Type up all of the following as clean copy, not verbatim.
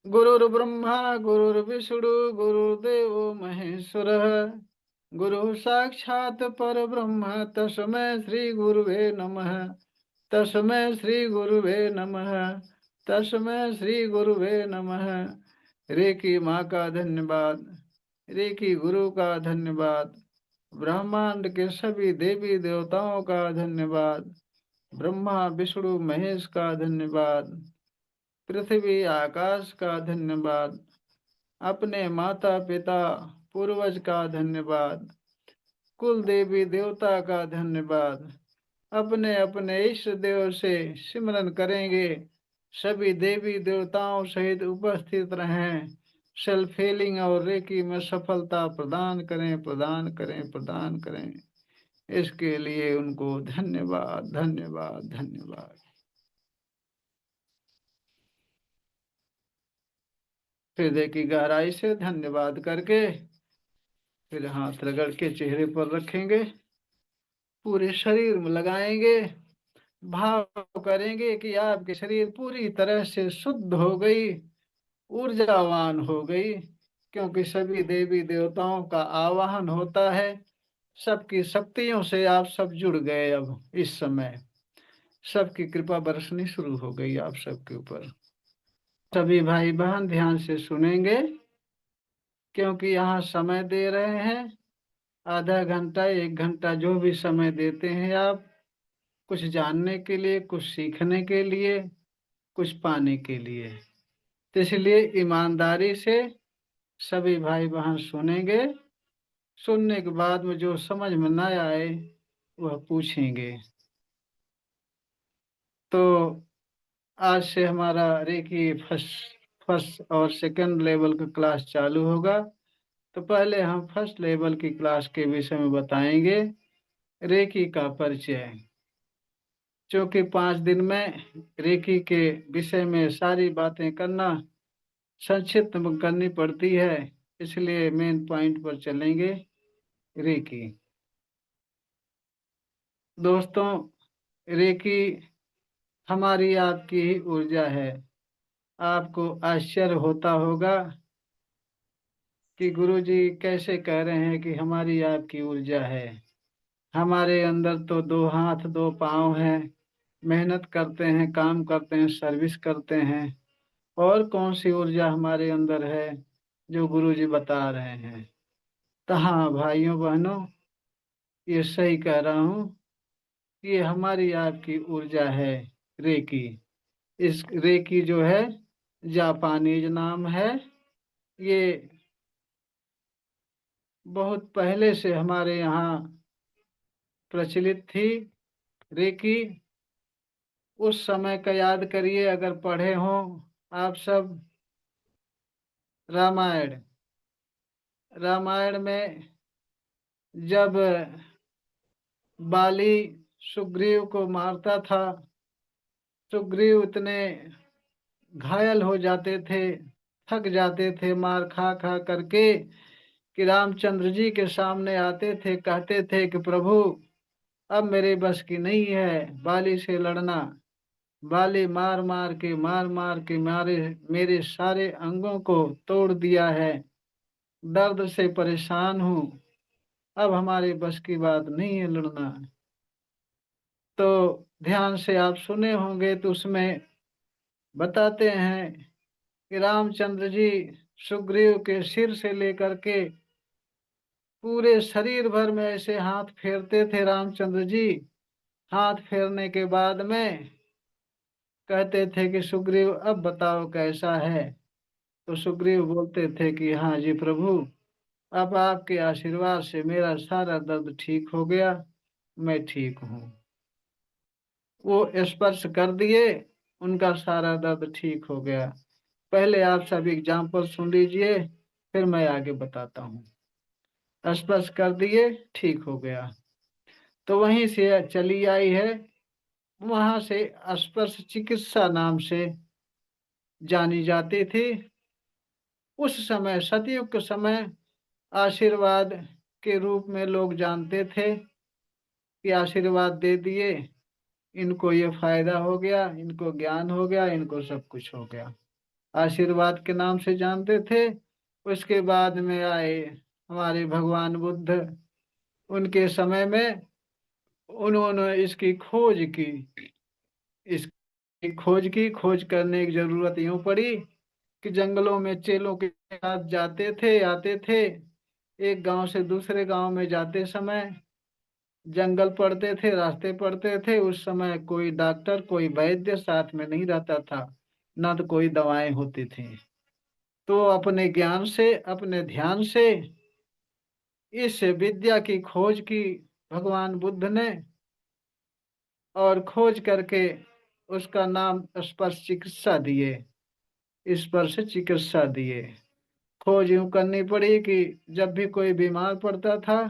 गुरुर्ब्रह्मा गुरुर्विष्णु गुरुर्देव महेश्वरः। गुरु साक्षात् परब्रह्म तस्मै श्री गुरुवे नमः। तस्मै श्री गुरुवे नमः। तस्मै श्री गुरुवे नमः। रेकी माँ का धन्यवाद। रेकी गुरु का धन्यवाद। ब्रह्मांड के सभी देवी देवताओं का धन्यवाद। ब्रह्मा विष्णु महेश का धन्यवाद। पृथ्वी आकाश का धन्यवाद। अपने माता पिता पूर्वज का धन्यवाद। कुल देवी देवता का धन्यवाद। अपने अपने इष्ट देव से सिमरन करेंगे। सभी देवी देवताओं सहित उपस्थित रहें। सेल्फ हीलिंग और रेकी में सफलता प्रदान करें, प्रदान करें, प्रदान करें। इसके लिए उनको धन्यवाद, धन्यवाद, धन्यवाद। हृदय की गहराई से धन्यवाद करके फिर हाथ रगड़ के चेहरे पर रखेंगे, पूरे शरीर में लगाएंगे। भाव करेंगे कि आपके शरीर पूरी तरह से शुद्ध हो गई, ऊर्जावान हो गई, क्योंकि सभी देवी देवताओं का आवाहन होता है। सबकी शक्तियों से आप सब जुड़ गए। अब इस समय सबकी कृपा बरसनी शुरू हो गई आप सबके ऊपर। सभी भाई बहन ध्यान से सुनेंगे, क्योंकि यहाँ समय दे रहे हैं। आधा घंटा 1 घंटा जो भी समय देते हैं आप, कुछ जानने के लिए, कुछ सीखने के लिए, कुछ पाने के लिए। तो इसलिए ईमानदारी से सभी भाई बहन सुनेंगे। सुनने के बाद में जो समझ में ना आए वह पूछेंगे। तो आज से हमारा रेकी फर्स्ट और सेकंड लेवल का क्लास चालू होगा। तो पहले हम फर्स्ट लेवल की क्लास के विषय में बताएंगे, रेकी का परिचय। क्योंकि 5 दिन में रेकी के विषय में सारी बातें करना संक्षिप्त में करनी पड़ती है, इसलिए मेन पॉइंट पर चलेंगे। रेकी दोस्तों, रेकी हमारी आपकी ही ऊर्जा है। आपको आश्चर्य होता होगा कि गुरुजी कैसे कह रहे हैं कि हमारी आपकी ऊर्जा है। हमारे अंदर तो 2 हाथ 2 पाँव हैं, मेहनत करते हैं, काम करते हैं, सर्विस करते हैं। और कौन सी ऊर्जा हमारे अंदर है जो गुरुजी बता रहे हैं? तो हाँ भाइयों बहनों, ये सही कह रहा हूँ। ये हमारी आपकी ऊर्जा है, रेकी। इस रेकी जो है जापानीज नाम है। ये बहुत पहले से हमारे यहाँ प्रचलित थी रेकी। उस समय का याद करिए, अगर पढ़े हों आप सब रामायण। रामायण में जब बाली सुग्रीव को मारता था, सुग्रीव इतने घायल हो जाते थे, थक जाते थे मार खा खा करके, कि रामचंद्र जी के सामने आते थे, कहते थे कि प्रभु अब मेरे बस की नहीं है बाली से लड़ना। बाली मार मार के मारे मेरे सारे अंगों को तोड़ दिया है। दर्द से परेशान हूँ, अब हमारे बस की बात नहीं है लड़ना। तो ध्यान से आप सुने होंगे, तो उसमें बताते हैं कि रामचंद्र जी सुग्रीव के सिर से लेकर के पूरे शरीर भर में ऐसे हाथ फेरते थे रामचंद्र जी। हाथ फेरने के बाद में कहते थे कि सुग्रीव अब बताओ कैसा है। तो सुग्रीव बोलते थे कि हाँ जी प्रभु, अब आपके आशीर्वाद से मेरा सारा दर्द ठीक हो गया, मैं ठीक हूँ। वो स्पर्श कर दिए, उनका सारा दर्द ठीक हो गया। पहले आप सब एग्जाम्पल सुन लीजिए, फिर मैं आगे बताता हूँ। स्पर्श कर दिए, ठीक हो गया। तो वहीं से चली आई है, वहां से स्पर्श चिकित्सा नाम से जानी जाती थी। उस समय सतयुग के समय आशीर्वाद के रूप में लोग जानते थे कि आशीर्वाद दे दिए, इनको ये फायदा हो गया, इनको ज्ञान हो गया, इनको सब कुछ हो गया। आशीर्वाद के नाम से जानते थे। उसके बाद में आए हमारे भगवान बुद्ध। उनके समय में उन्होंने इसकी खोज की। इसकी खोज करने की जरूरत यूं पड़ी कि जंगलों में चेलों के साथ जाते थे, आते थे। एक गांव से दूसरे गांव में जाते समय जंगल पड़ते थे, रास्ते पड़ते थे। उस समय कोई डॉक्टर, कोई वैद्य साथ में नहीं रहता था, ना तो कोई दवाएं होती थी। तो अपने ज्ञान से, अपने ध्यान से इस विद्या की खोज की भगवान बुद्ध ने, और खोज करके उसका नाम स्पर्श चिकित्सा दिए। स्पर्श चिकित्सा दिए। खोज यूं करनी पड़ी कि जब भी कोई बीमार पड़ता था,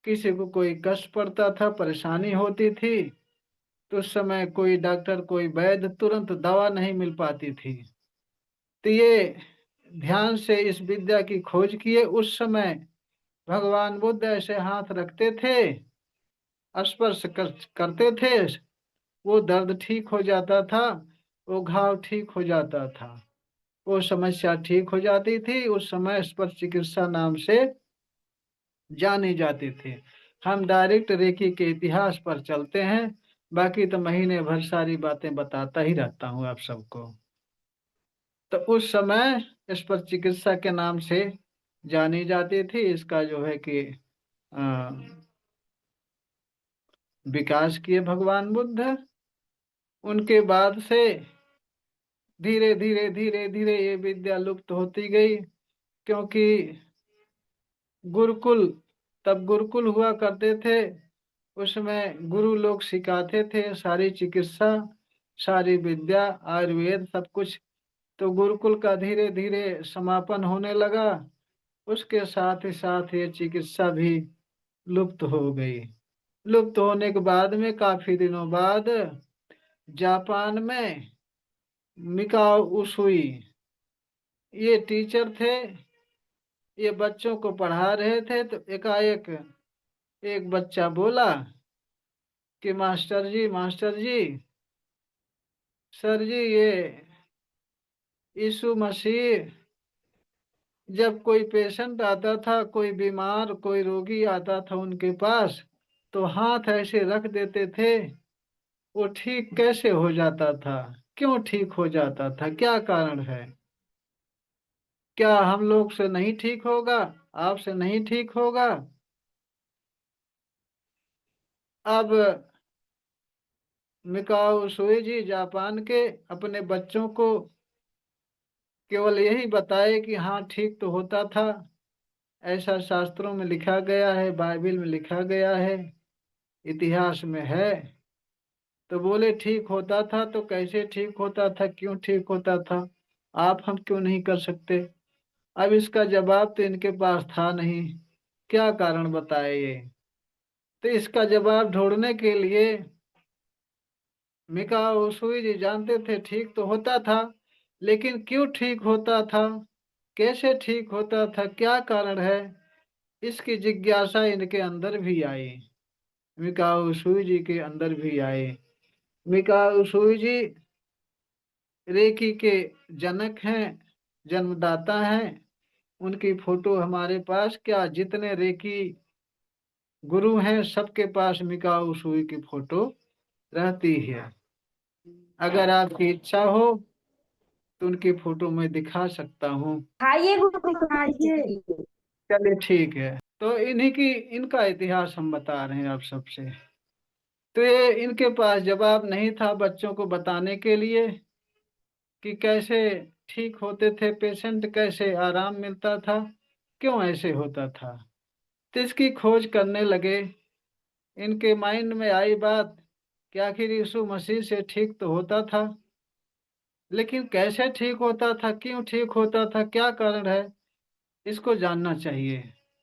किसी को कोई कष्ट पड़ता था, परेशानी होती थी, तो उस समय कोई डॉक्टर, कोई वैद्य, तुरंत दवा नहीं मिल पाती थी। तो ये ध्यान से इस विद्या की खोज किए। उस समय भगवान बुद्ध ऐसे हाथ रखते थे, करते थे, वो दर्द ठीक हो जाता था, वो घाव ठीक हो जाता था, वो समस्या ठीक हो जाती थी। उस समय स्पर्श चिकित्सा नाम से जाने जाते थे। हम डायरेक्ट रेकी के इतिहास पर चलते हैं, बाकी तो महीने भर सारी बातें बताता ही रहता हूँ आप सबको। तो उस समय स्पर्श चिकित्सा के नाम से जानी जाती थी। इसका जो है कि अ, विकास किए भगवान बुद्ध। उनके बाद से धीरे धीरे धीरे धीरे ये विद्या लुप्त होती गई, क्योंकि गुरुकुल, तब गुरुकुल हुआ करते थे। उसमें गुरु लोग सिखाते थे सारी चिकित्सा, सारी विद्या, आयुर्वेद, सब कुछ। तो गुरुकुल का धीरे धीरे समापन होने लगा। उसके साथ ही साथ ये चिकित्सा भी लुप्त हो गई। लुप्त होने के बाद में काफी दिनों बाद जापान में मिकाओ उसुई, ये टीचर थे। ये बच्चों को पढ़ा रहे थे, तो एकाएक एक बच्चा बोला कि मास्टर जी, सर जी, ये यीशु मसीह जब कोई पेशेंट आता था, कोई बीमार, कोई रोगी आता था उनके पास, तो हाथ ऐसे रख देते थे, वो ठीक कैसे हो जाता था? क्यों ठीक हो जाता था? क्या कारण है? क्या हम लोग से नहीं ठीक होगा? आपसे नहीं ठीक होगा? अब मिकाओ सुई जापान के अपने बच्चों को केवल यही बताए कि हाँ ठीक तो होता था, ऐसा शास्त्रों में लिखा गया है, बाइबल में लिखा गया है, इतिहास में है। तो बोले ठीक होता था, तो कैसे ठीक होता था, क्यों ठीक होता था, आप हम क्यों नहीं कर सकते? अब इसका जवाब तो इनके पास था नहीं। क्या कारण बताए ये? तो इसका जवाब ढूंढने के लिए मिकाओ सुई जी जानते थे ठीक तो होता था, लेकिन क्यों ठीक होता था, कैसे ठीक होता था, क्या कारण है, इसकी जिज्ञासा इनके अंदर भी आई। मिकाओ सुई जी के अंदर भी आई। मिकाओ सुई जी रेकी के जनक हैं, जन्मदाता हैं। उनकी फोटो हमारे पास, क्या जितने रेकी गुरु हैं सबके पास मिकाओ सुई की फोटो रहती है। अगर आपकी इच्छा हो तो उनकी फोटो मैं दिखा सकता हूँ। खाइए गुरु खाइए। चलिए ठीक है। तो इन्हीं की, इनका इतिहास हम बता रहे हैं आप सबसे। तो ये इनके पास जवाब नहीं था बच्चों को बताने के लिए कि कैसे ठीक होते थे पेशेंट, कैसे आराम मिलता था, क्यों ऐसे होता था। तो इसकी खोज करने लगे। इनके माइंड में आई बात कि आखिर यीशु मसीह से ठीक तो होता था, लेकिन कैसे ठीक होता था, क्यों ठीक होता था, क्या कारण है, इसको जानना चाहिए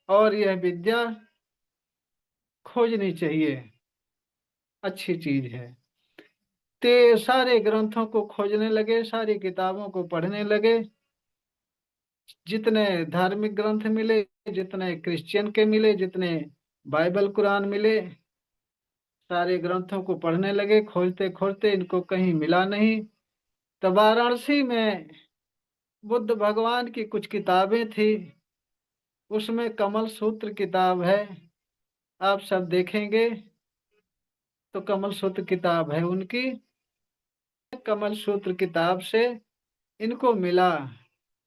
और यह विद्या खोजनी चाहिए। अच्छी चीज है। ते सारे ग्रंथों को खोजने लगे, सारी किताबों को पढ़ने लगे। जितने धार्मिक ग्रंथ मिले, जितने क्रिश्चियन के मिले, जितने बाइबल कुरान मिले, सारे ग्रंथों को पढ़ने लगे। खोजते खोजते इनको कहीं मिला नहीं। तब वाराणसी में बुद्ध भगवान की कुछ किताबें थी, उसमें कमल सूत्र किताब है। आप सब देखेंगे तो कमल सूत्र किताब है उनकी। कमल सूत्र किताब से इनको मिला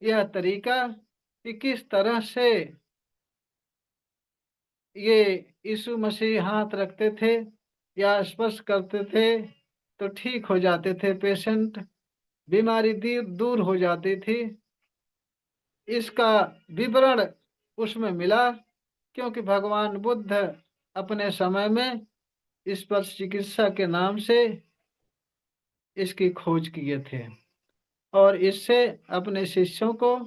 यह तरीका कि किस तरह से ये यीशु मसीह हाथ रखते थे या स्पर्श करते थे तो ठीक हो जाते थे पेशेंट, बीमारी दूर हो जाती थी। इसका विवरण उसमें मिला, क्योंकि भगवान बुद्ध अपने समय में स्पर्श चिकित्सा के नाम से इसकी खोज किए थे और इससे अपने शिष्यों को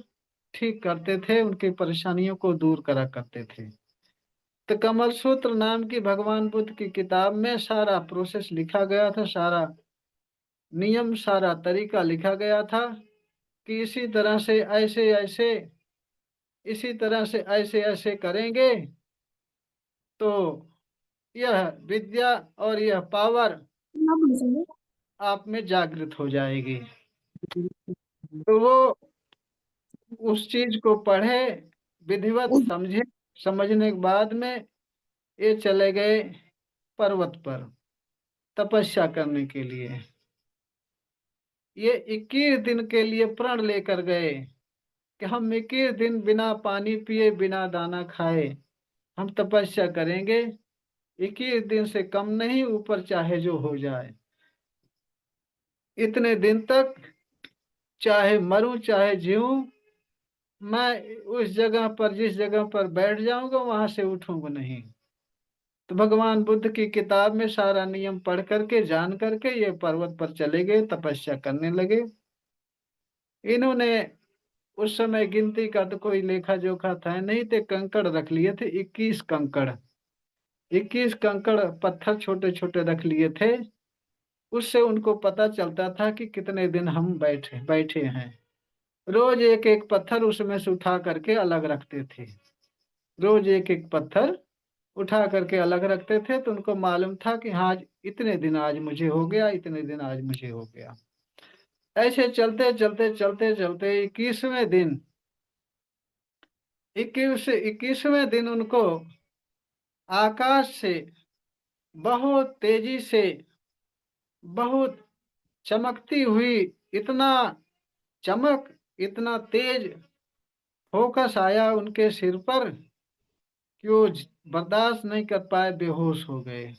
ठीक करते थे, उनकी परेशानियों को दूर करा करते थे। तो कमल सूत्र नाम की भगवान बुद्ध की किताब में सारा प्रोसेस लिखा गया था, सारा नियम, सारा तरीका लिखा गया था कि इसी तरह से ऐसे ऐसे करेंगे तो यह विद्या और यह पावर आप में जागृत हो जाएगी। तो वो उस चीज को पढ़े, विधिवत समझे, समझने के बाद में ये चले गए पर्वत पर तपस्या करने के लिए। ये 21 दिन के लिए प्रण लेकर गए कि हम 21 दिन बिना पानी पिए, बिना दाना खाए हम तपस्या करेंगे। 21 दिन से कम नहीं, ऊपर चाहे जो हो जाए। इतने दिन तक चाहे मरूं चाहे जीऊं, मैं उस जगह पर, जिस जगह पर बैठ जाऊंगा वहां से उठूंगा नहीं। तो भगवान बुद्ध की किताब में सारा नियम पढ़ करके, जान करके ये पर्वत पर चले गए, तपस्या करने लगे। इन्होंने उस समय गिनती का तो कोई लेखा जोखा था नहीं, थे कंकड़ रख लिए थे, 21 कंकड़, 21 कंकड़ पत्थर छोटे छोटे रख लिए थे। उससे उनको पता चलता था कि कितने दिन हम बैठे बैठे हैं। रोज एक एक पत्थर उसमें से उठा करके अलग रखते थे, रोज एक एक पत्थर उठा करके अलग रखते थे। तो उनको मालूम था कि हाँ, इतने दिन आज मुझे हो गया, इतने दिन आज मुझे हो गया। ऐसे चलते चलते चलते चलते 21वें दिन उनको आकाश से बहुत तेजी से, बहुत चमकती हुई, इतना चमक, इतना तेज फोकस आया उनके सिर पर कि वो बर्दाश्त नहीं कर पाए, बेहोश हो गए।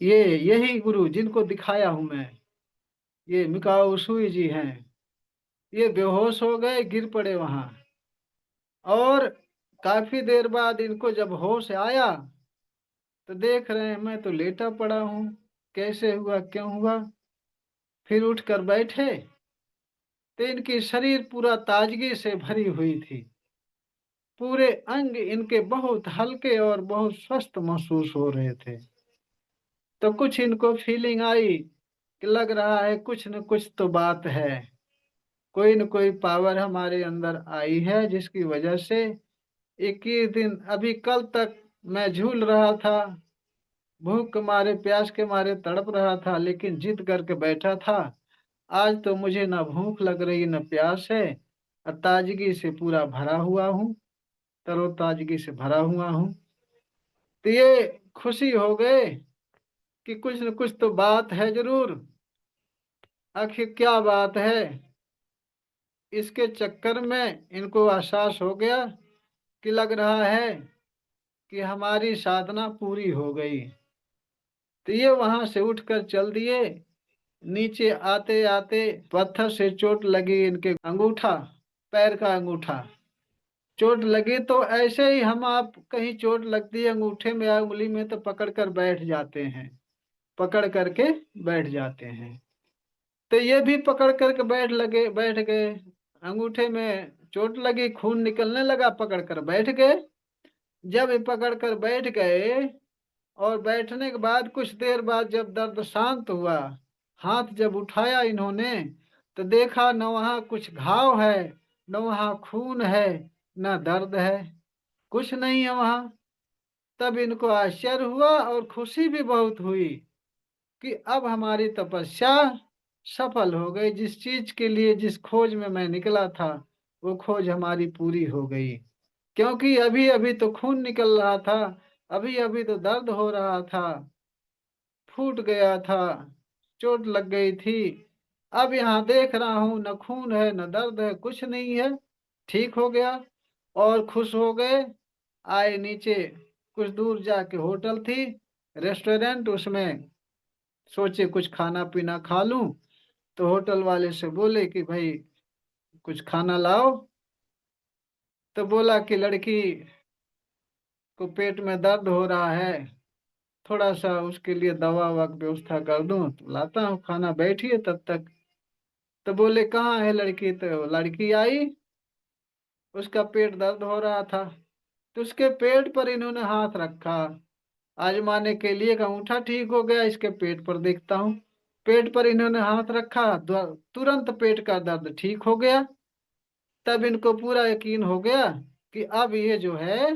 यही गुरु जिनको दिखाया हूं मैं, ये मिकाओ सुई जी हैं। ये बेहोश हो गए, गिर पड़े वहां। और काफी देर बाद इनको जब होश आया तो देख रहे हैं मैं तो लेटा पड़ा हूं, कैसे हुआ, क्यों हुआ। फिर उठकर बैठे तो इनकी शरीर पूरा ताजगी से भरी हुई थी, पूरे अंग इनके बहुत हल्के और बहुत स्वस्थ महसूस हो रहे थे। तो कुछ इनको फीलिंग आई कि लग रहा है कुछ न कुछ तो बात है, कोई न कोई पावर हमारे अंदर आई है जिसकी वजह से 21 दिन, अभी कल तक मैं झूल रहा था, भूख के मारे, प्यास के मारे तड़प रहा था, लेकिन जिद करके बैठा था। आज तो मुझे न भूख लग रही न प्यास है, और ताजगी से पूरा भरा हुआ हूँ, तरोताजगी से भरा हुआ हूँ। तो ये खुशी हो गए कि कुछ न कुछ तो बात है जरूर। आखिर क्या बात है, इसके चक्कर में इनको एहसास हो गया कि लग रहा है कि हमारी साधना पूरी हो गई। तो ये वहां से उठकर चल दिए। नीचे आते आते पत्थर से चोट लगी इनके अंगूठा, पैर का अंगूठा चोट लगी। तो ऐसे ही हम आप कहीं चोट लगती है अंगूठे में या उंगली में तो पकड़ कर बैठ जाते हैं, पकड़ करके बैठ जाते हैं। तो ये भी पकड़ करके बैठ गए। अंगूठे में चोट लगी, खून निकलने लगा, पकड़ कर बैठ गए। जब ये पकड़ कर बैठ गए और बैठने के बाद कुछ देर बाद जब दर्द शांत हुआ, हाथ जब उठाया इन्होंने तो देखा न वहां कुछ घाव है, न वहां खून है, न दर्द है, कुछ नहीं है वहां। तब इनको आश्चर्य हुआ और खुशी भी बहुत हुई कि अब हमारी तपस्या सफल हो गए। जिस चीज के लिए, जिस खोज में मैं निकला था, वो खोज हमारी पूरी हो गई। क्योंकि अभी अभी तो खून निकल रहा था, अभी अभी तो दर्द हो रहा था, फूट गया था, चोट लग गई थी। अब यहाँ देख रहा हूं, न खून है न दर्द है, कुछ नहीं है, ठीक हो गया। और खुश हो गए। आए नीचे, कुछ दूर जाके होटल थी, रेस्टोरेंट, उसमें सोचे कुछ खाना पीना खा लूं। तो होटल वाले से बोले कि भाई कुछ खाना लाओ। तो बोला कि लड़की को पेट में दर्द हो रहा है, थोड़ा सा उसके लिए दवा ववा की व्यवस्था कर दूं, तो लाता हूँ खाना, बैठिए तब तक। तो बोले कहाँ है लड़की? तो लड़की आई, उसका पेट दर्द हो रहा था, तो उसके पेट पर इन्होंने हाथ रखा, आजमाने के लिए कि अंगूठा ठीक हो गया, इसके पेट पर देखता हूँ। पेट पर इन्होंने हाथ रखा, तुरंत पेट का दर्द ठीक हो गया। तब इनको पूरा यकीन हो गया कि अब ये जो है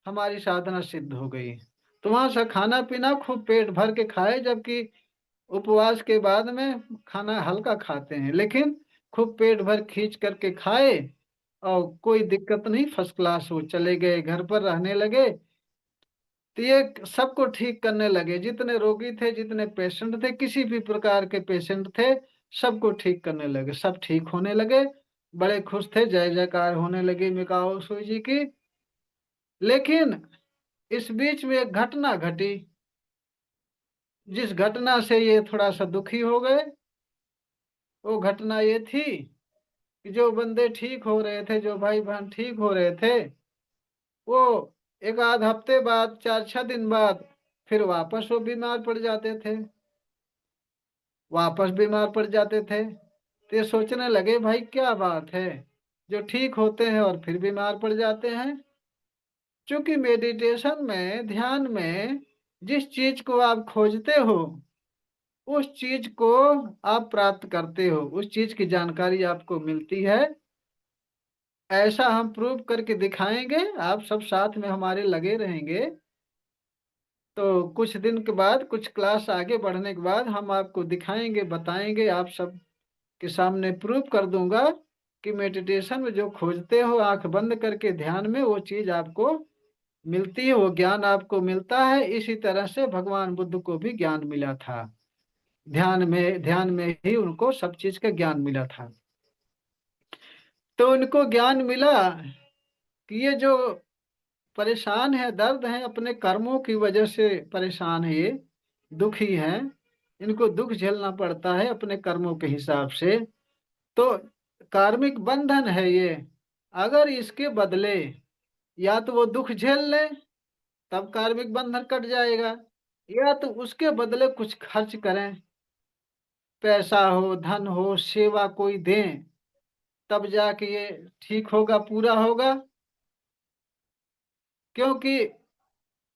हमारी साधना सिद्ध हो गई। तो वहां से खाना पीना खूब पेट भर के खाए, जबकि उपवास के बाद में खाना हल्का खाते हैं, लेकिन खूब पेट भर खींच करके खाए और कोई दिक्कत नहीं, फर्स्ट क्लास। वो चले गए घर पर रहने लगे। तो ये सबको ठीक करने लगे, जितने रोगी थे, जितने पेशेंट थे, किसी भी प्रकार के पेशेंट थे, सबको ठीक करने लगे, सब ठीक होने लगे। बड़े खुश थे, जय जयकार होने लगी मिकाओ सुई जी की। लेकिन इस बीच में एक घटना घटी, जिस घटना से ये थोड़ा सा दुखी हो गए। वो घटना ये थी कि जो बंदे ठीक हो रहे थे, जो भाई बहन ठीक हो रहे थे, वो एक आध हफ्ते बाद, 4-6 दिन बाद फिर वापस वो बीमार पड़ जाते थे, वापस बीमार पड़ जाते थे। तो ये सोचने लगे भाई क्या बात है, जो ठीक होते हैं और फिर बीमार पड़ जाते हैं। क्योंकि मेडिटेशन में, ध्यान में, जिस चीज को आप खोजते हो, उस चीज को आप प्राप्त करते हो, उस चीज की जानकारी आपको मिलती है। ऐसा हम प्रूव करके दिखाएंगे, आप सब साथ में हमारे लगे रहेंगे। तो कुछ दिन के बाद, कुछ क्लास आगे बढ़ने के बाद हम आपको दिखाएंगे, बताएंगे, आप सब के सामने प्रूव कर दूंगा कि मेडिटेशन में जो खोजते हो, आंख बंद करके ध्यान में, वो चीज आपको मिलती है, वो ज्ञान आपको मिलता है। इसी तरह से भगवान बुद्ध को भी ज्ञान मिला था, ध्यान में ही उनको सब चीज का ज्ञान मिला था। तो उनको ज्ञान मिला कि ये जो परेशान है, दर्द है, अपने कर्मों की वजह से परेशान है, ये दुखी है, इनको दुख झेलना पड़ता है अपने कर्मों के हिसाब से। तो कार्मिक बंधन है ये। अगर इसके बदले या तो वो दुख झेल ले, तब कार्मिक बंधन कट जाएगा, या तो उसके बदले कुछ खर्च करें, पैसा हो, धन हो, सेवा कोई दें, तब जाके ये ठीक होगा, पूरा होगा। क्योंकि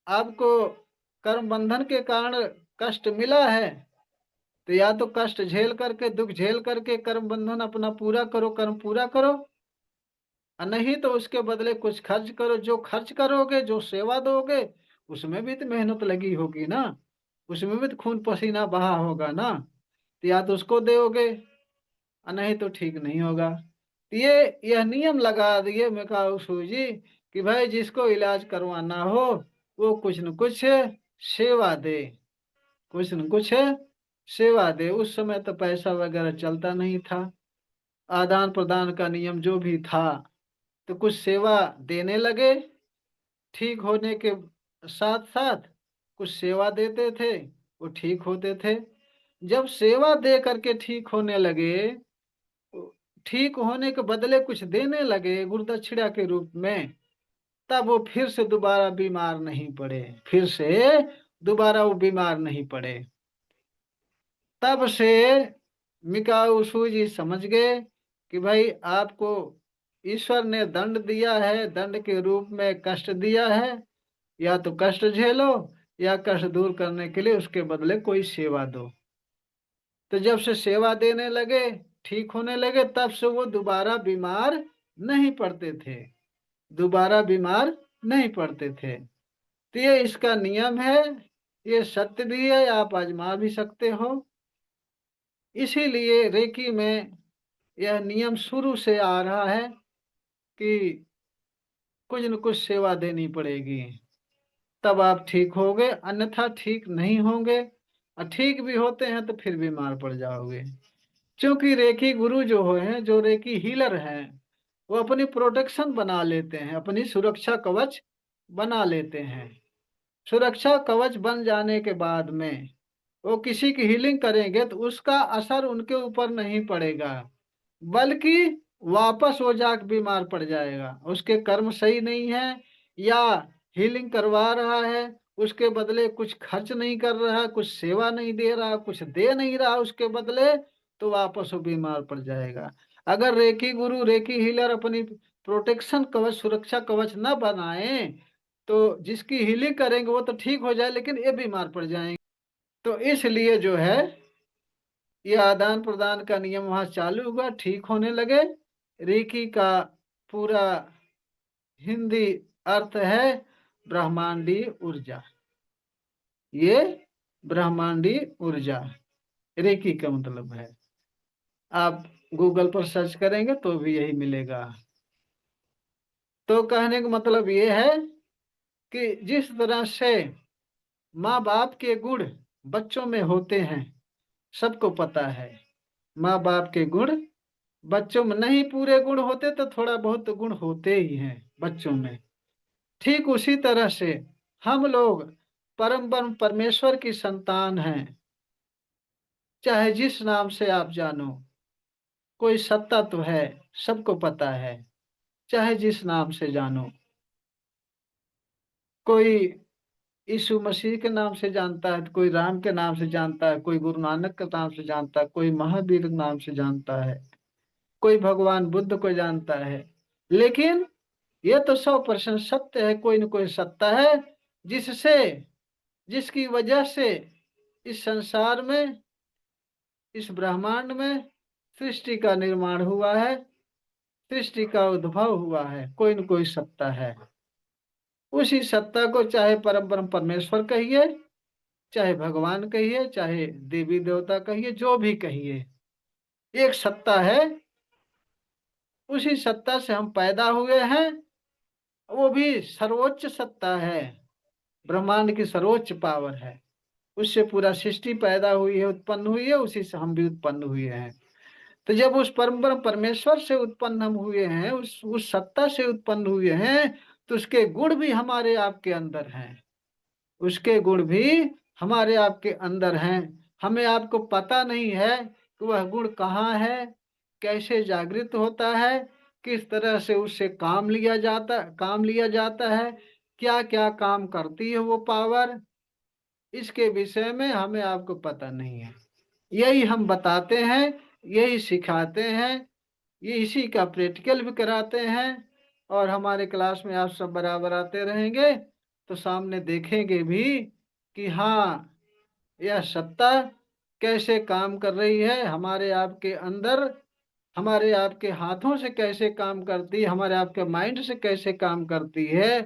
आपको कर्म बंधन के कारण कष्ट मिला है, तो या तो कष्ट झेल करके, दुख झेल करके कर्म बंधन अपना पूरा करो, कर्म पूरा करो, और नहीं तो उसके बदले कुछ खर्च करो। जो खर्च करोगे, जो सेवा दोगे, उसमें भी तो मेहनत लगी होगी ना, उसमें भी तो खून पसीना बहा होगा ना। तो या तो उसको दोगे, और नहीं तो ठीक नहीं होगा। तो यह नियम लगा दिए मिकाओ सूजी कि भाई जिसको इलाज करवाना हो, वो कुछ न कुछ सेवा दे, कुछ न कुछ सेवा दे। उस समय तो पैसा वगैरह चलता नहीं था, आदान प्रदान का नियम जो भी था, तो कुछ सेवा देने लगे। ठीक होने के साथ साथ कुछ सेवा देते थे, वो ठीक होते थे। जब सेवा दे करके ठीक होने लगे, ठीक होने के बदले कुछ देने लगे गुरुदक्षिणा के रूप में, तब वो फिर से दोबारा बीमार नहीं पड़े, फिर से दोबारा वो बीमार नहीं पड़े। तब से मिकाऊ सूजी समझ गए कि भाई आपको ईश्वर ने दंड दिया है, दंड के रूप में कष्ट दिया है, या तो कष्ट झेलो, या कष्ट दूर करने के लिए उसके बदले कोई सेवा दो। तो जब से सेवा देने लगे, ठीक होने लगे, तब से वो दोबारा बीमार नहीं पड़ते थे, दोबारा बीमार नहीं पड़ते थे। तो ये इसका नियम है, ये सत्य भी है, आप आजमा भी सकते हो। इसीलिए रेकी में यह नियम शुरू से आ रहा है कि कुछ न कुछ सेवा देनी पड़ेगी, तब आप ठीक होगे, अन्यथा ठीक नहीं होंगे। और ठीक भी होते हैं तो फिर बीमार पड़ जाओगे। क्योंकि रेकी गुरु जो हैं, जो रेकी हीलर हैं, वो अपनी प्रोटेक्शन बना लेते हैं, अपनी सुरक्षा कवच बना लेते हैं। सुरक्षा कवच बन जाने के बाद में वो किसी की हीलिंग करेंगे तो उसका असर उनके ऊपर नहीं पड़ेगा, बल्कि वापस वो जाके बीमार पड़ जाएगा। उसके कर्म सही नहीं है, या हीलिंग करवा रहा है, उसके बदले कुछ खर्च नहीं कर रहा, कुछ सेवा नहीं दे रहा, कुछ दे नहीं रहा उसके बदले, तो वापस वो बीमार पड़ जाएगा। अगर रेकी गुरु, रेकी हीलर अपनी प्रोटेक्शन कवच, सुरक्षा कवच न बनाए, तो जिसकी हीलिंग करेंगे वो तो ठीक हो जाए, लेकिन ये बीमार पड़ जाएंगे। तो इसलिए जो है, ये आदान प्रदान का नियम वहां चालू हुआ, ठीक होने लगे। रेकी का पूरा हिंदी अर्थ है ब्रह्मांडी ऊर्जा। ये ब्रह्मांडी ऊर्जा रेकी का मतलब है। आप गूगल पर सर्च करेंगे तो भी यही मिलेगा। तो कहने का मतलब ये है कि जिस तरह से माँ बाप के गुण बच्चों में होते हैं, सबको पता है। माँ बाप के गुण बच्चों में नहीं, पूरे गुण होते तो थोड़ा बहुत तो गुण होते ही हैं बच्चों में। ठीक उसी तरह से हम लोग परम ब्रह्म परमेश्वर की संतान हैं। चाहे जिस नाम से आप जानो, कोई सत्ता तो है, सबको पता है। चाहे जिस नाम से जानो, कोई यीशु मसीह के नाम से जानता है, कोई राम के नाम से जानता है, कोई गुरु नानक के नाम से जानता है, कोई महावीर के नाम से जानता है, कोई भगवान बुद्ध को जानता है। लेकिन यह तो 100% सत्य है, कोई न कोई सत्ता है जिससे, जिसकी वजह से इस संसार में, इस ब्रह्मांड में सृष्टि का निर्माण हुआ है, सृष्टि का उद्भव हुआ है। कोई न कोई सत्ता है। उसी सत्ता को चाहे परम ब्रह्म परमेश्वर कहिए, चाहे भगवान कहिए, चाहे देवी देवता कहिए, जो भी कहिए, एक सत्ता है। उसी सत्ता से हम पैदा हुए हैं। वो भी सर्वोच्च सत्ता है, ब्रह्मांड की सर्वोच्च पावर है। उससे पूरा सृष्टि पैदा हुई है, उत्पन्न हुई है, उसी से हम भी उत्पन्न हुए हैं। तो जब उस परम ब्रह्म परमेश्वर से उत्पन्न हम हुए हैं, उस सत्ता से उत्पन्न हुए हैं, तो उसके गुण भी हमारे आपके अंदर हैं। उसके गुण भी हमारे आपके अंदर हैं। हमें आपको पता नहीं है कि वह गुण कहाँ है, कैसे जागृत होता है, किस तरह से उससे काम लिया जाता है, क्या क्या काम करती है वो पावर। इसके विषय में हमें आपको पता नहीं है। यही हम बताते हैं, यही सिखाते हैं, ये इसी का प्रैक्टिकल भी कराते हैं। और हमारे क्लास में आप सब बराबर आते रहेंगे तो सामने देखेंगे भी कि हाँ, यह सत्ता कैसे काम कर रही है हमारे आपके अंदर, हमारे आपके हाथों से कैसे काम करती है, हमारे आपके माइंड से कैसे काम करती है।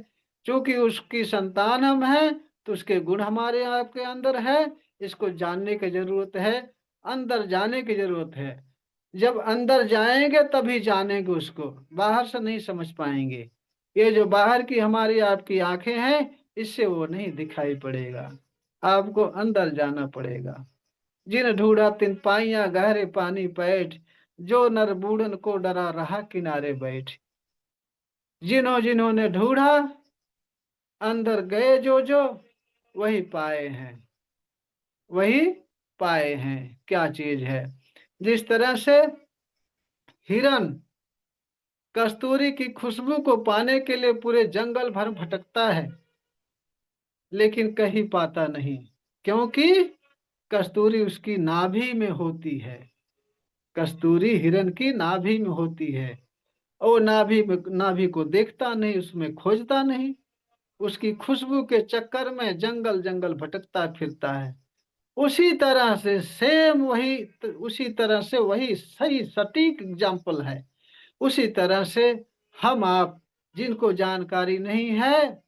क्योंकि उसकी संतान हम हैं, तो उसके गुण हमारे आपके अंदर है। इसको जानने की जरूरत है, अंदर जाने की जरूरत है। जब अंदर जाएंगे तभी जानेंगे उसको, बाहर से नहीं समझ पाएंगे। ये जो बाहर की हमारी आपकी आंखें हैं, इससे वो नहीं दिखाई पड़ेगा। आपको अंदर जाना पड़ेगा। जिन ढूंढा तिन पाइया गहरे पानी पैठ, जो नर बूढ़न को डरा रहा किनारे बैठ। जिन्हों जिन्होंने ढूंढा, अंदर गए जो वही पाए हैं, वही पाए हैं। क्या चीज है? जिस तरह से हिरन कस्तूरी की खुशबू को पाने के लिए पूरे जंगल भर भटकता है, लेकिन कहीं पाता नहीं, क्योंकि कस्तूरी उसकी नाभि में होती है। कस्तूरी हिरन की नाभि में होती है। वो नाभि को देखता नहीं, उसमें खोजता नहीं, उसकी खुशबू के चक्कर में जंगल जंगल भटकता फिरता है। उसी तरह से सेम वही, उसी तरह से वही सही सटीक एग्जाम्पल है। उसी तरह से हम आप जिनको जानकारी नहीं है,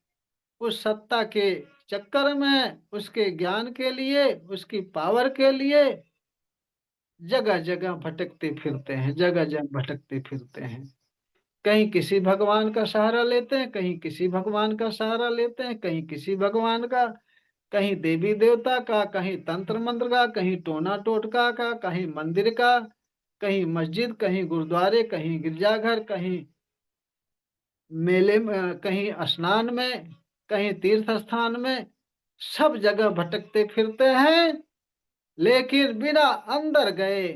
उस सत्ता के चक्कर में, उसके ज्ञान के लिए, उसकी पावर के लिए जगह जगह भटकते फिरते हैं, जगह जगह भटकते फिरते हैं। कहीं किसी भगवान का सहारा लेते हैं, कहीं किसी भगवान का सहारा लेते हैं, कहीं किसी भगवान का, कहीं देवी देवता का, कहीं तंत्र मंत्र का, कहीं टोना टोटका का, कहीं मंदिर का, कहीं मस्जिद, कहीं गुरुद्वारे, कहीं गिरजाघर, कहीं मेले में, कहीं स्नान में, कहीं तीर्थ स्थान में, सब जगह भटकते फिरते हैं। लेकिन बिना अंदर गए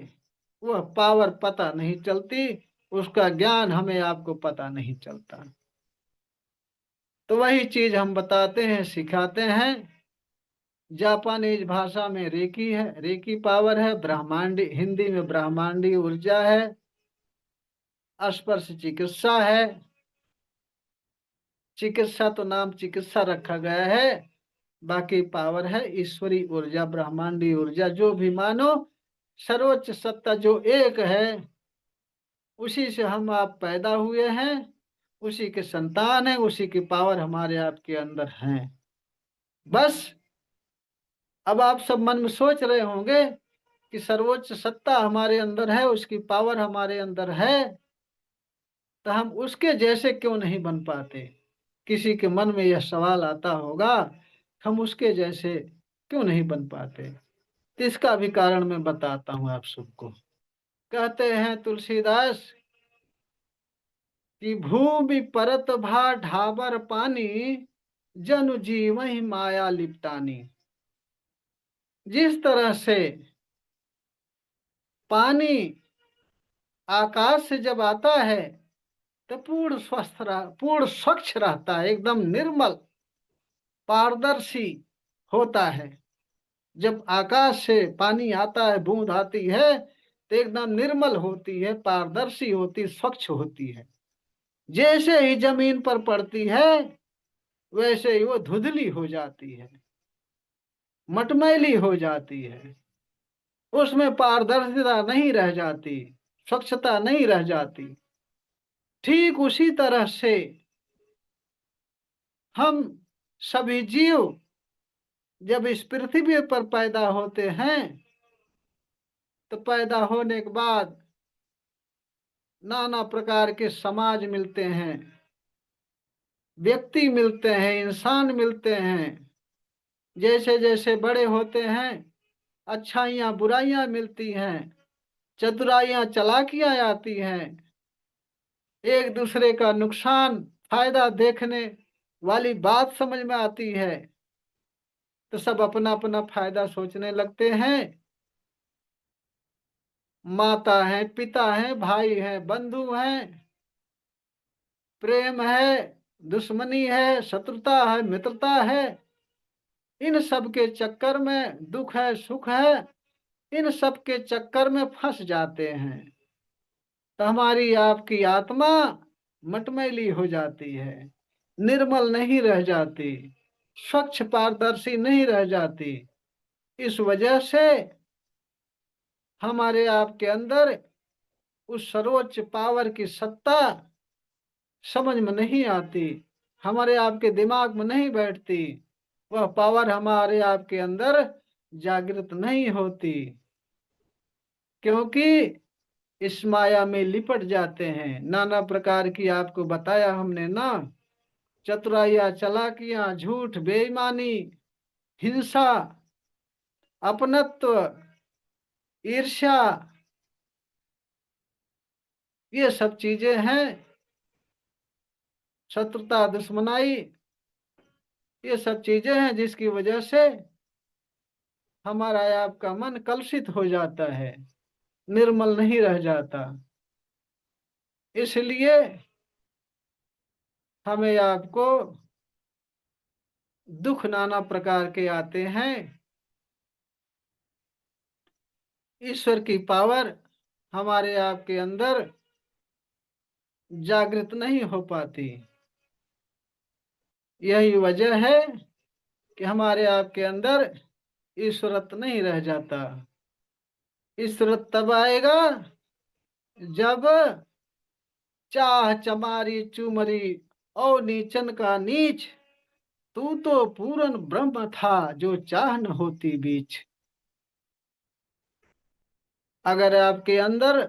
वह पावर पता नहीं चलती, उसका ज्ञान हमें आपको पता नहीं चलता। तो वही चीज हम बताते हैं, सिखाते हैं। जापानीज भाषा में रेकी है, रेकी पावर है, ब्रह्मांडी, हिंदी में ब्रह्मांडी ऊर्जा है, स्पर्श चिकित्सा है। चिकित्सा तो नाम चिकित्सा रखा गया है, बाकी पावर है ईश्वरी ऊर्जा, ब्रह्मांडी ऊर्जा, जो भी मानो। सर्वोच्च सत्ता जो एक है, उसी से हम आप पैदा हुए हैं, उसी के संतान हैं, उसी की पावर हमारे आपके अंदर है। बस अब आप सब मन में सोच रहे होंगे कि सर्वोच्च सत्ता हमारे अंदर है, उसकी पावर हमारे अंदर है, तो हम उसके जैसे क्यों नहीं बन पाते। किसी के मन में यह सवाल आता होगा, हम उसके जैसे क्यों नहीं बन पाते। तो इसका भी कारण मैं बताता हूं आप सबको। कहते हैं तुलसीदास कि भूमि परत भा ढाबर पानी, जनु जीवहि माया लिपटानी। जिस तरह से पानी आकाश से जब आता है तो पूर्ण स्वस्थ पूर्ण स्वच्छ रहता है, एकदम निर्मल पारदर्शी होता है। जब आकाश से पानी आता है, बूंद आती है, तो एकदम निर्मल होती है, पारदर्शी होती, स्वच्छ होती है। जैसे ही जमीन पर पड़ती है वैसे ही वो धुंधली हो जाती है, मटमैली हो जाती है, उसमें पारदर्शिता नहीं रह जाती, स्वच्छता नहीं रह जाती। ठीक उसी तरह से हम सभी जीव जब इस पृथ्वी पर पैदा होते हैं, तो पैदा होने के बाद नाना प्रकार के समाज मिलते हैं, व्यक्ति मिलते हैं, इंसान मिलते हैं। जैसे जैसे बड़े होते हैं, अच्छाइयाँ बुराइयां मिलती हैं, चतुराइयां चालाकियां आती हैं, एक दूसरे का नुकसान फायदा देखने वाली बात समझ में आती है, तो सब अपना अपना फायदा सोचने लगते हैं। माता है, पिता है, भाई है, बंधु हैं, प्रेम है, दुश्मनी है, शत्रुता है, मित्रता है, इन सब के चक्कर में दुख है, सुख है, इन सब के चक्कर में फंस जाते हैं। तो हमारी आपकी आत्मा मटमैली हो जाती है, निर्मल नहीं रह जाती, स्वच्छ पारदर्शी नहीं रह जाती। इस वजह से हमारे आपके अंदर उस सर्वोच्च पावर की सत्ता समझ में नहीं आती, हमारे आपके दिमाग में नहीं बैठती, वह पावर हमारे आपके अंदर जागृत नहीं होती, क्योंकि इस माया में लिपट जाते हैं। नाना प्रकार की आपको बताया हमने ना, चतुराइयां चालाकियां, झूठ, बेईमानी, हिंसा, अपनत्व, ईर्ष्या, ये सब चीजें हैं। शत्रुता, दुश्मनाई, ये सब चीजें हैं जिसकी वजह से हमारा आपका मन कलुषित हो जाता है, निर्मल नहीं रह जाता। इसलिए हमें आपको दुख नाना प्रकार के आते हैं। ईश्वर की पावर हमारे आपके अंदर जागृत नहीं हो पाती। यही वजह है कि हमारे आपके अंदर ईश्वरत्व नहीं रह जाता। ईश्वरत्व तब आएगा जब चाह चमारी चुमरी और नीचन का नीच, तू तो पूर्ण ब्रह्म था जो चाह न होती बीच। अगर आपके अंदर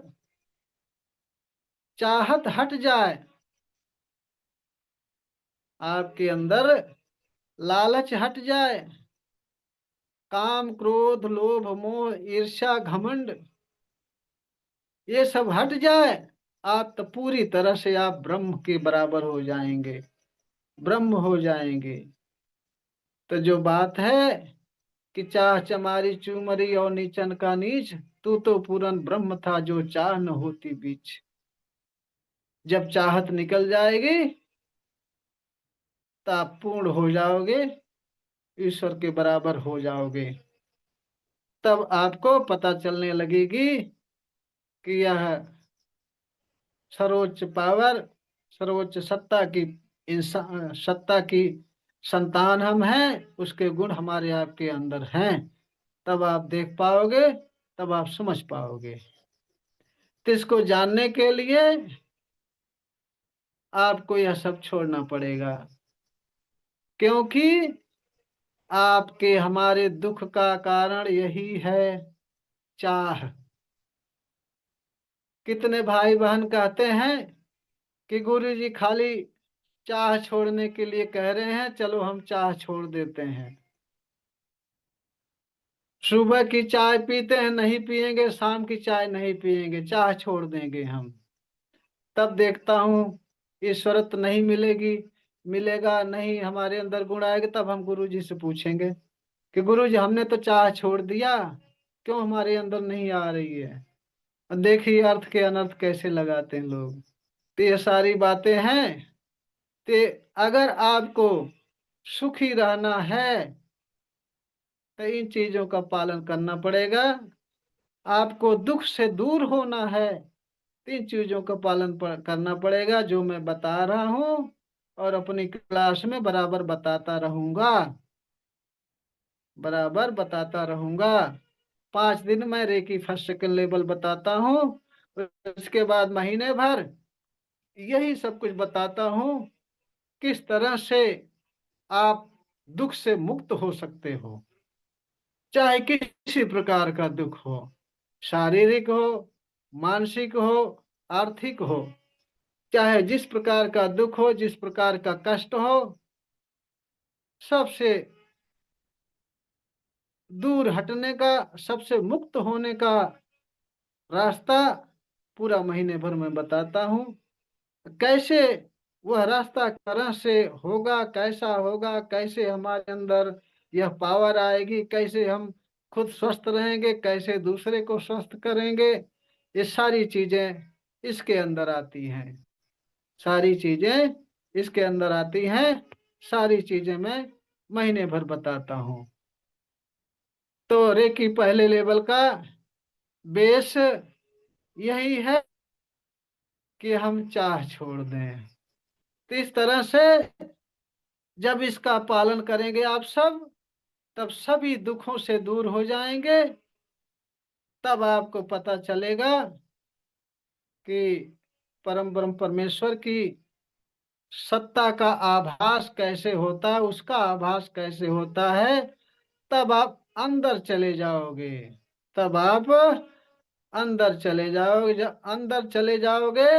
चाहत हट जाए, आपके अंदर लालच हट जाए, काम क्रोध लोभ मोह ईर्ष्या घमंड ये सब हट जाए, आप तो पूरी तरह से आप ब्रह्म के बराबर हो जाएंगे, ब्रह्म हो जाएंगे। तो जो बात है कि चाह चमारी चूमरी और नीचन का नीच, तू तो पूरन ब्रह्म था जो चाह न होती बीच। जब चाहत निकल जाएगी तो आप पूर्ण हो जाओगे, ईश्वर के बराबर हो जाओगे। तब आपको पता चलने लगेगी कि यह सर्वोच्च पावर, सर्वोच्च सत्ता की इंसान, सत्ता की संतान हम हैं, उसके गुण हमारे आपके अंदर हैं। तब आप देख पाओगे, तब आप समझ पाओगे। तो इसको जानने के लिए आपको यह सब छोड़ना पड़ेगा, क्योंकि आपके हमारे दुख का कारण यही है, चाह। कितने भाई बहन कहते हैं कि गुरु जी खाली चाह छोड़ने के लिए कह रहे हैं, चलो हम चाह छोड़ देते हैं। सुबह की चाय पीते हैं, नहीं पिएंगे, शाम की चाय नहीं पिएंगे, चाह छोड़ देंगे हम। तब देखता हूँ ईश्वरत्व नहीं मिलेगी, मिलेगा नहीं, हमारे अंदर गुण आएगा। तब हम गुरु जी से पूछेंगे कि गुरु जी हमने तो चाह छोड़ दिया, क्यों हमारे अंदर नहीं आ रही है। और देखिए अर्थ के अनर्थ कैसे लगाते हैं लोग। तो ये सारी बातें हैं। तो अगर आपको सुखी रहना है तो इन चीजों का पालन करना पड़ेगा। आपको दुख से दूर होना है, तीन चीजों का पालन करना पड़ेगा, जो मैं बता रहा हूँ और अपनी क्लास में बराबर बताता रहूंगा, बराबर बताता रहूंगा। 5 दिन मैं रेकी फर्स्ट सेकंड लेवल बताता हूँ, उसके बाद महीने भर यही सब कुछ बताता हूँ, किस तरह से आप दुख से मुक्त हो सकते हो। चाहे किसी प्रकार का दुख हो, शारीरिक हो, मानसिक हो, आर्थिक हो, चाहे जिस प्रकार का दुख हो, जिस प्रकार का कष्ट हो, सबसे दूर हटने का, सबसे मुक्त होने का रास्ता पूरा महीने भर में बताता हूँ। कैसे वह रास्ता तरह से होगा, कैसा होगा, कैसे हमारे अंदर यह पावर आएगी, कैसे हम खुद स्वस्थ रहेंगे, कैसे दूसरे को स्वस्थ करेंगे, ये सारी चीजें इसके अंदर आती हैं। सारी चीजें इसके अंदर आती हैं, सारी चीजें मैं महीने भर बताता हूँ। तो रेकी पहले लेवल का बेस यही है कि हम चाह छोड़ दें। तो इस तरह से जब इसका पालन करेंगे आप सब, तब सभी दुखों से दूर हो जाएंगे। तब आपको पता चलेगा कि परम ब्रह्म परमेश्वर की सत्ता का आभास कैसे होता है, उसका आभास कैसे होता है। तब आप अंदर चले जाओगे, तब आप अंदर चले जाओगे। जब अंदर चले जाओगे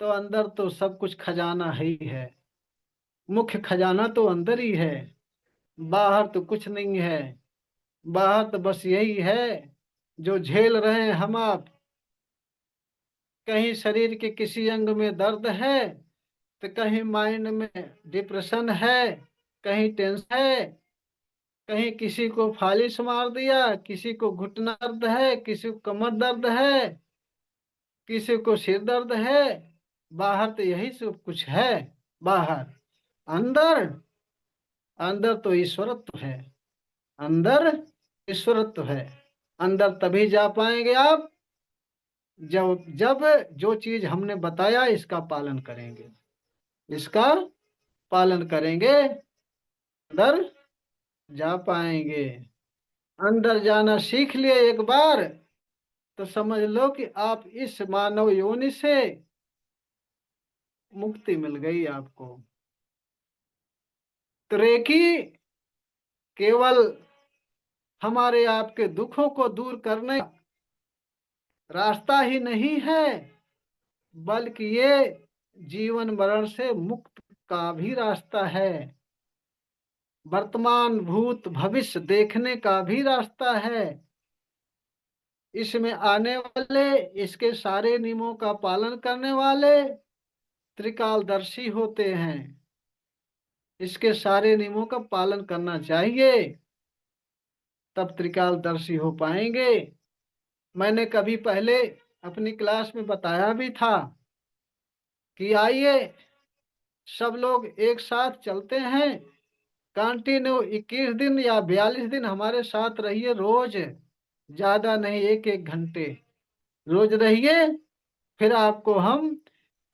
तो अंदर तो सब कुछ खजाना ही है, मुख्य खजाना तो अंदर ही है, बाहर तो कुछ नहीं है। बाहर तो बस यही है जो झेल रहे हैं हम आप। कहीं शरीर के किसी अंग में दर्द है, तो कहीं माइंड में डिप्रेशन है, कहीं टेंशन है, कहीं किसी को फालिश मार दिया, किसी को घुटना दर्द है, किसी को कमर दर्द है, किसी को सिर दर्द है। बाहर तो यही सब कुछ है। बाहर, अंदर, अंदर तो ईश्वरत्व है, अंदर ईश्वरत्व है। अंदर तभी जा पाएंगे आप जब जब जो चीज हमने बताया इसका पालन करेंगे, इसका पालन करेंगे, अंदर जा पाएंगे। अंदर जाना सीख लिए एक बार तो समझ लो कि आप इस मानव योनि से मुक्ति मिल गई आपको। तो रेकी केवल हमारे आपके दुखों को दूर करने रास्ता ही नहीं है, बल्कि ये जीवन मरण से मुक्त का भी रास्ता है। वर्तमान भूत भविष्य देखने का भी रास्ता है। इसमें आने वाले, इसके सारे नियमों का पालन करने वाले त्रिकालदर्शी होते हैं। इसके सारे नियमों का पालन करना चाहिए, तब त्रिकालदर्शी हो पाएंगे। मैंने कभी पहले अपनी क्लास में बताया भी था कि आइए सब लोग एक साथ चलते हैं, कंटिन्यू 21 दिन या 42 दिन हमारे साथ रहिए, रोज, ज्यादा नहीं, 1-1 घंटे रोज रहिए। फिर आपको हम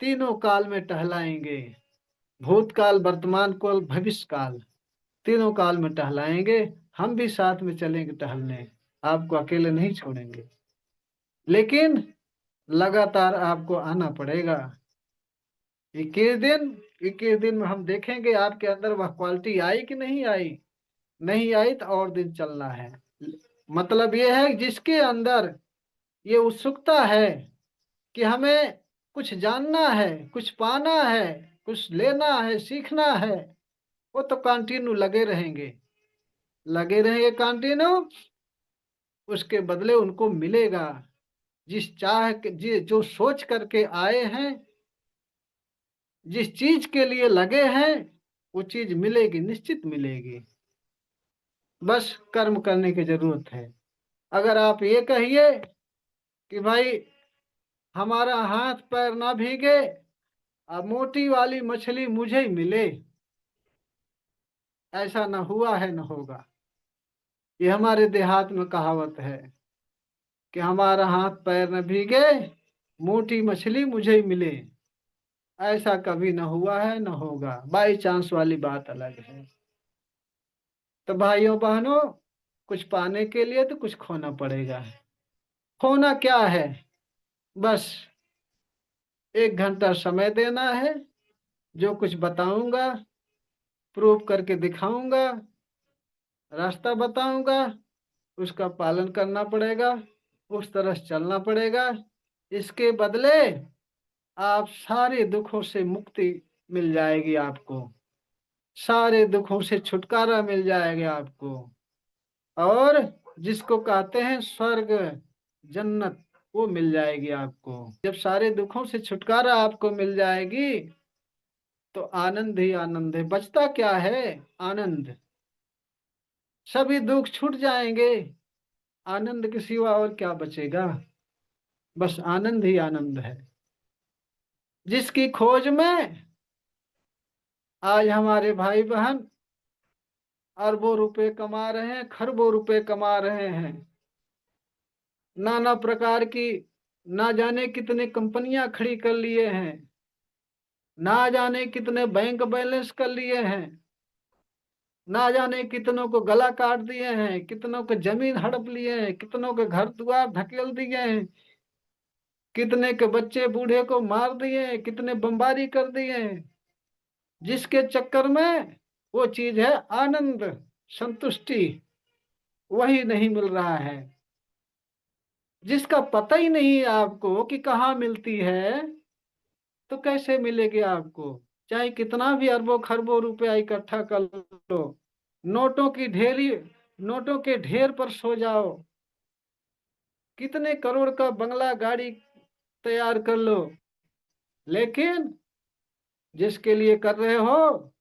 तीनों काल में टहलाएंगे, भूतकाल, वर्तमान काल, भविष्य काल, तीनों काल में टहलाएंगे। हम भी साथ में चलेंगे टहलने, आपको अकेले नहीं छोड़ेंगे, लेकिन लगातार आपको आना पड़ेगा। 21 दिन में हम देखेंगे आपके अंदर वह क्वालिटी आई कि नहीं आई। नहीं आई तो और दिन चलना है। मतलब ये है, जिसके अंदर ये उत्सुकता है कि हमें कुछ जानना है, कुछ पाना है, कुछ लेना है, सीखना है, वो तो कंटिन्यू लगे रहेंगे कंटिन्यू। उसके बदले उनको मिलेगा। जो सोच करके आए हैं, जिस चीज के लिए लगे हैं, वो चीज मिलेगी, निश्चित मिलेगी। बस कर्म करने की जरूरत है। अगर आप ये कहिए कि भाई हमारा हाथ पैर ना भीगे, अब मोटी वाली मछली मुझे ही मिले, ऐसा ना हुआ है, ना होगा। ये हमारे देहात में कहावत है कि हमारा हाथ पैर न भीगे, मोटी मछली मुझे ही मिले। ऐसा कभी न हुआ है, न होगा। बाई चांस वाली बात अलग है। तो भाइयों बहनों, कुछ पाने के लिए तो कुछ खोना पड़ेगा। खोना क्या है? बस 1 घंटा समय देना है। जो कुछ बताऊंगा, प्रूव करके दिखाऊंगा, रास्ता बताऊंगा, उसका पालन करना पड़ेगा, उस तरह से चलना पड़ेगा। इसके बदले आप सारे दुखों से मुक्ति मिल जाएगी आपको, सारे दुखों से छुटकारा मिल जाएगा आपको। और जिसको कहते हैं स्वर्ग, जन्नत, वो मिल जाएगी आपको। जब सारे दुखों से छुटकारा आपको मिल जाएगी तो आनंद ही आनंद है। बचता क्या है? आनंद। सभी दुख छूट जाएंगे, आनंद के सिवा और क्या बचेगा? बस आनंद ही आनंद है। जिसकी खोज में आज हमारे भाई बहन अरबों रुपए कमा रहे हैं, खरबों रुपए कमा रहे हैं, नाना प्रकार की, ना जाने कितने कंपनियां खड़ी कर लिए हैं, ना जाने कितने बैंक बैलेंस कर लिए हैं, ना जाने कितनों को गला काट दिए हैं, कितनों को जमीन हड़प लिए हैं, कितनों के घर द्वार ढकेल दिए हैं, कितने के बच्चे बूढ़े को मार दिए हैं, कितने बमबारी कर दिए हैं। जिसके चक्कर में वो चीज है आनंद, संतुष्टि, वही नहीं मिल रहा है। जिसका पता ही नहीं है आपको कि कहाँ मिलती है, तो कैसे मिलेगी आपको? चाहे कितना भी अरबों खरबों रुपया इकट्ठा कर लो, नोटों की ढेरी, नोटों के ढेर पर सो जाओ, कितने करोड़ का बंगला गाड़ी तैयार कर लो, लेकिन जिसके लिए कर रहे हो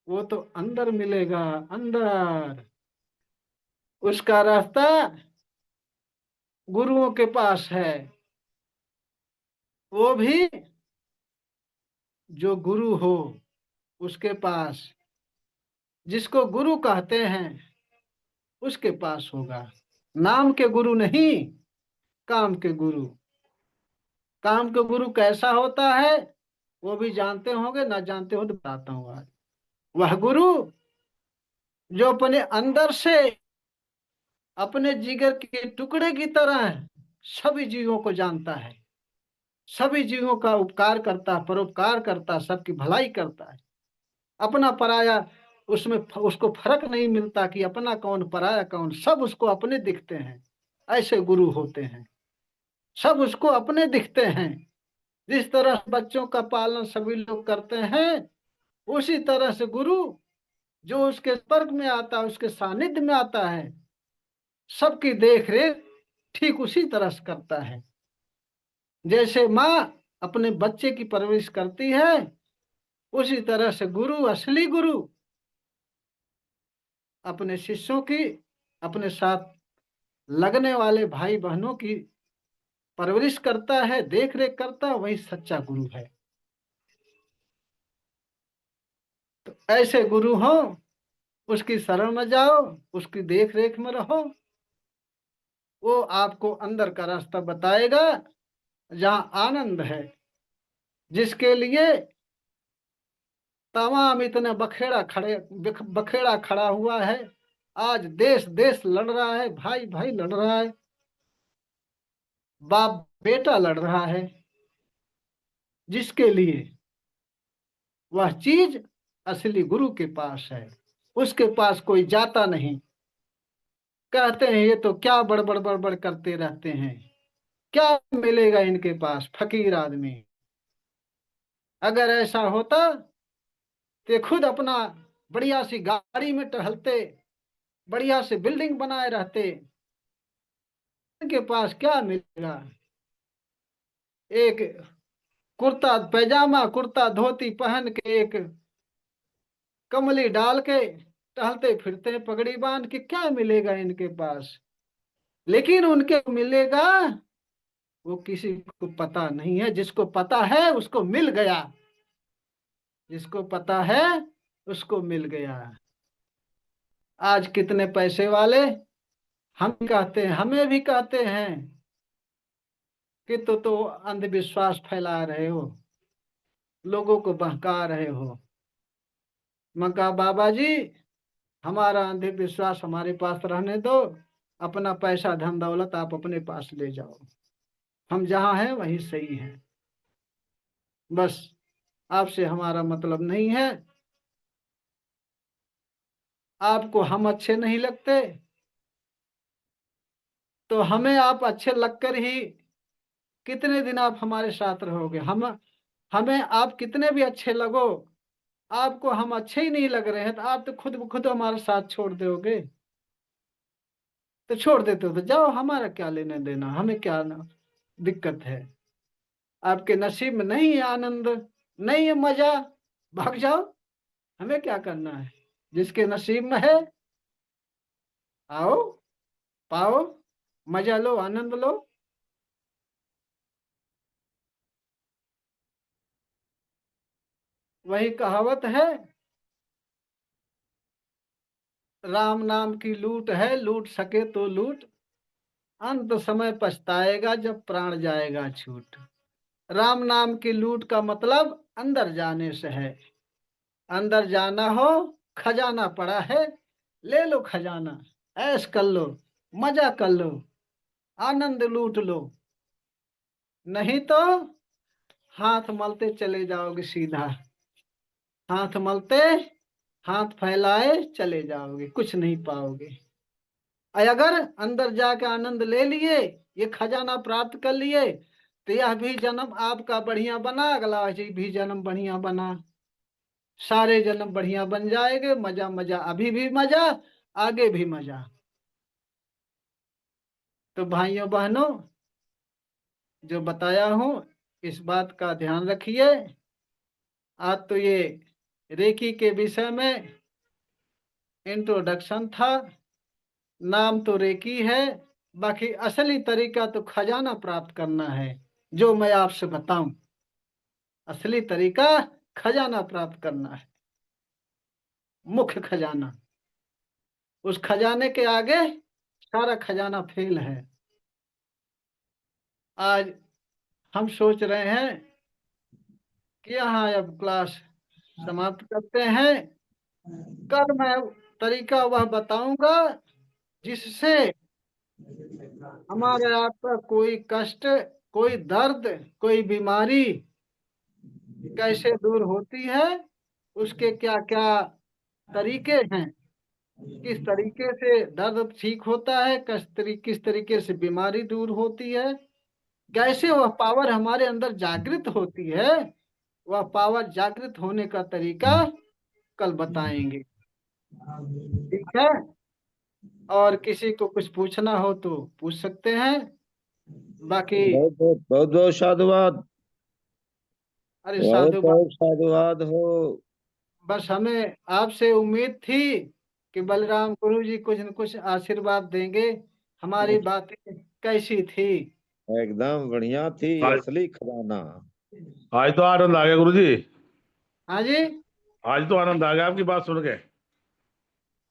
वो तो अंदर मिलेगा, अंदर। उसका रास्ता गुरुओं के पास है, वो भी जो गुरु हो उसके पास, जिसको गुरु कहते हैं उसके पास होगा। नाम के गुरु नहीं, काम के गुरु। काम के गुरु कैसा होता है वो भी जानते होंगे, ना जानते हो तो बताता हूँ आज। वह गुरु जो अपने अंदर से, अपने जिगर के टुकड़े की तरह सभी जीवों को जानता है, सभी जीवों का उपकार करता, परोपकार करता, सबकी भलाई करता है। अपना पराया उसमें उसको फर्क नहीं मिलता कि अपना कौन पराया कौन, सब उसको अपने दिखते हैं। ऐसे गुरु होते हैं। सब उसको अपने दिखते हैं। जिस तरह बच्चों का पालन सभी लोग करते हैं, उसी तरह से गुरु जो उसके संपर्क में आता है, उसके सानिध्य में आता है, सबकी देख रेख ठीक उसी तरह से करता है। जैसे माँ अपने बच्चे की परवरिश करती है, उसी तरह से गुरु, असली गुरु अपने शिष्यों की, अपने साथ लगने वाले भाई बहनों की परवरिश करता है, देख रेख करता है, वही सच्चा गुरु है। तो ऐसे गुरु हो, उसकी शरण में जाओ, उसकी देख रेख में रहो, वो आपको अंदर का रास्ता बताएगा जहाँ आनंद है। जिसके लिए तमाम इतना बखेड़ा खड़ा हुआ है। आज देश देश लड़ रहा है, भाई भाई लड़ रहा है, बाप बेटा लड़ रहा है। जिसके लिए वह चीज असली गुरु के पास है। उसके पास कोई जाता नहीं। कहते हैं ये तो क्या बड़बड़ बड़बड़ करते रहते हैं, क्या मिलेगा इनके पास, फकीर आदमी। अगर ऐसा होता तो खुद अपना बढ़िया सी गाड़ी में टहलते, बढ़िया से बिल्डिंग बनाए रहते। इनके पास क्या मिलेगा? एक कुर्ता पैजामा, कुर्ता धोती पहन के, एक कमली डाल के टहलते फिरते, पगड़ी बांध के, क्या मिलेगा इनके पास? लेकिन उनके मिलेगा, वो किसी को पता नहीं है। जिसको पता है उसको मिल गया, जिसको पता है उसको मिल गया। आज कितने पैसे वाले हम कहते हैं, हमें भी कहते हैं कि तो अंधविश्वास फैला रहे हो, लोगों को बहका रहे हो। मैं कहा बाबा जी, हमारा अंधविश्वास हमारे पास रहने दो, अपना पैसा धन दौलत आप अपने पास ले जाओ, हम जहाँ हैं वहीं सही हैं। बस आपसे हमारा मतलब नहीं है। आपको हम अच्छे नहीं लगते तो हमें आप अच्छे लगकर ही कितने दिन आप हमारे साथ रहोगे? हम हमें आप कितने भी अच्छे लगो, आपको हम अच्छे ही नहीं लग रहे हैं तो आप तो खुद ब खुद हमारा साथ छोड़ दोगे। तो छोड़ देते हो तो जाओ, हमारा क्या लेना देना, हमें क्या ना दिक्कत है। आपके नसीब में नहीं है आनंद, नहीं है मजा, भाग जाओ, हमें क्या करना है। जिसके नसीब में है, आओ, पाओ, मजा लो, आनंद लो। वही कहावत है, राम नाम की लूट है, लूट सके तो लूट, अंत समय पछताएगा जब प्राण जाएगा छूट। राम नाम की लूट का मतलब अंदर जाने से है। अंदर जाना हो, खजाना पड़ा है, ले लो खजाना, ऐश कर लो, मजा कर लो, आनंद लूट लो। नहीं तो हाथ मलते चले जाओगे सीधा, हाथ मलते, हाथ फैलाए चले जाओगे, कुछ नहीं पाओगे। अगर अंदर जाके आनंद ले लिए, ये खजाना प्राप्त कर लिए, तो यह भी जन्म आपका बढ़िया बना, अगला भी जन्म बढ़िया बना, सारे जन्म बढ़िया बन जाएंगे। मजा मजा, अभी भी मजा, आगे भी मजा। तो भाइयों बहनों, जो बताया हूं इस बात का ध्यान रखिए। आज तो ये रेकी के विषय में इंट्रोडक्शन था। नाम तो रेकी है, बाकी असली तरीका तो खजाना प्राप्त करना है। जो मैं आपसे बताऊं, असली तरीका खजाना प्राप्त करना है, मुख्य खजाना। उस खजाने के आगे सारा खजाना फेल है। आज हम सोच रहे हैं कि यहाँ अब क्लास समाप्त करते हैं। कल मैं तरीका वह बताऊंगा जिससे हमारे आपका कोई कष्ट, कोई दर्द, कोई बीमारी कैसे दूर होती है, उसके क्या क्या तरीके हैं, किस तरीके से दर्द ठीक होता है, किस तरीके से बीमारी दूर होती है। कैसे वह पावर हमारे अंदर जागृत होती है, वह पावर जागृत होने का तरीका कल बताएंगे। ठीक है। और किसी को कुछ पूछना हो तो पूछ सकते हैं। बाकी बहुत बहुत बहुत बहुत साधुवाद। अरे बहुत साधु बात, बहुत साधुवाद हो। बस हमें आपसे उम्मीद थी कि बलराम गुरु जी कुछ न कुछ आशीर्वाद देंगे। हमारी बातें कैसी थी? एकदम बढ़िया थी, आज असली खजाना। आज तो आनंद आ गया गुरु जी। हाँ जी, आज तो आनंद आ गया आपकी बात सुन के।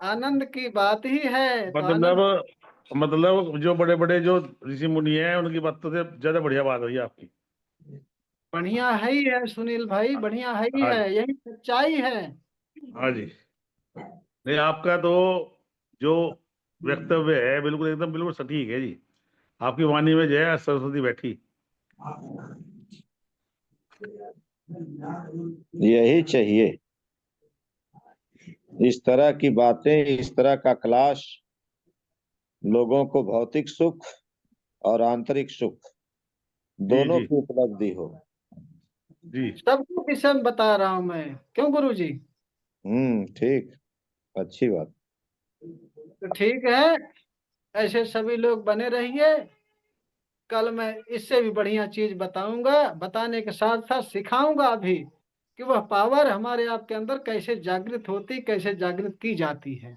आनंद की बात ही है तो आनंद। मतलब मतलब जो बड़े बड़े जो ऋषि मुनि हैं उनकी बातों से ज्यादा बढ़िया बात हुई आपकी। बढ़िया है ही है सुनील भाई, बढ़िया है ही हाँ है, जी। यही सच्चाई है। हाँ जी। नहीं, आपका तो जो वक्तव्य है बिल्कुल एकदम बिल्कुल सटीक है जी। आपकी वाणी में जो है सरस्वती बैठी। यही चाहिए, इस तरह की बातें, इस तरह का क्लास लोगों को भौतिक सुख और आंतरिक सुख जी दोनों जी की उपलब्धि हो। जी। सबको विषय में बता रहा हूं मैं, क्यों गुरु जी? ठीक, अच्छी बात। तो ठीक है, ऐसे सभी लोग बने रहिए। कल मैं इससे भी बढ़िया चीज बताऊंगा, बताने के साथ साथ सिखाऊंगा भी कि वह पावर हमारे आपके अंदर कैसे जागृत होती, कैसे जागृत की जाती है।